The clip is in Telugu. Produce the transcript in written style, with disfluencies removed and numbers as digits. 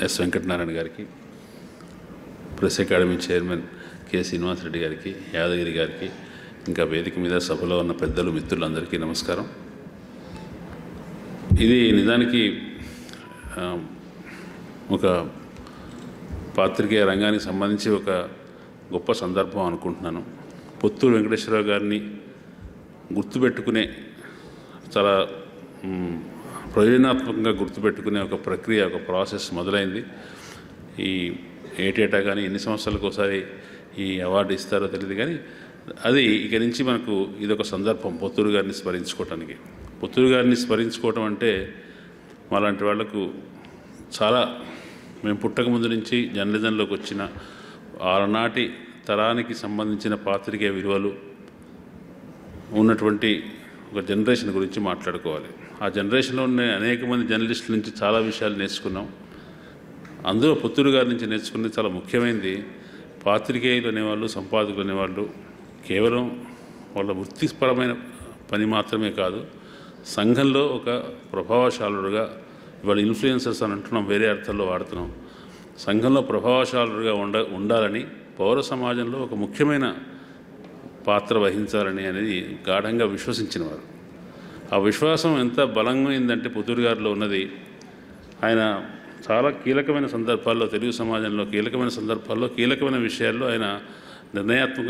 ఎస్ వెంకటనారాయణ గారికి, press academy chairman K Srinivasareddy గారికి, యాదగిరి గారికి, ఇంకా వేదిక మీద సభలో ఉన్న పెద్దలు మిత్రులందరికీ నమస్కారం. ఇది నిజానికి ఒక పాత్రికేయ రంగానికి సంబంధించి ఒక గొప్ప సందర్భం అనుకుంటున్నాను. పొత్తూరు వెంకటేశ్వరరావు గారిని గుర్తుపెట్టుకునే, చాలా ప్రయోజనాత్మకంగా గుర్తుపెట్టుకునే ఒక ప్రక్రియ, ఒక ప్రాసెస్ మొదలైంది. ఈ ఏటేటా కానీ ఎన్ని సంవత్సరాలకు ఒకసారి ఈ అవార్డు ఇస్తారో తెలియదు, కానీ అది ఇక నుంచి మనకు ఇదొక సందర్భం పొత్తూరు గారిని స్మరించుకోవటానికి. పొత్తూరు గారిని స్మరించుకోవటం అంటే మాలాంటి వాళ్లకు చాలా, మేము పుట్టక ముందు నుంచి జర్నలిజంలోకి వచ్చిన ఆనాటి తరానికి సంబంధించిన పాత్రికేయ విలువలు ఉన్నటువంటి ఒక జనరేషన్ గురించి మాట్లాడుకోవాలి. ఆ జనరేషన్లో ఉన్న అనేక మంది జర్నలిస్టుల నుంచి చాలా విషయాలు నేర్చుకున్నాం. అందులో పొత్తూరు గారి నుంచి నేర్చుకున్నది చాలా ముఖ్యమైనది. పాత్రికేయులు అనేవాళ్ళు, సంపాదకులు అనేవాళ్ళు కేవలం వాళ్ళ వృత్తిపరమైన పని మాత్రమే కాదు, సంఘంలో ఒక ప్రభావశాలుడుగా, ఇవాళ ఇన్ఫ్లుయెన్సర్స్ అని అంటున్నాం, వేరే అర్థంలో వాడుతున్నాం, సంఘంలో ప్రభావశాలుడుగా ఉండాలని, పౌర సమాజంలో ఒక ముఖ్యమైన పాత్ర వహించాలని అనేది గాఢంగా విశ్వసించినవారు. ఆ విశ్వాసం ఎంత బలమైందంటే పొత్తూరు గారిలో ఉన్నది. ఆయన చాలా కీలకమైన సందర్భాల్లో, తెలుగు సమాజంలో కీలకమైన సందర్భాల్లో, కీలకమైన విషయాల్లో ఆయన నిర్ణయాత్మక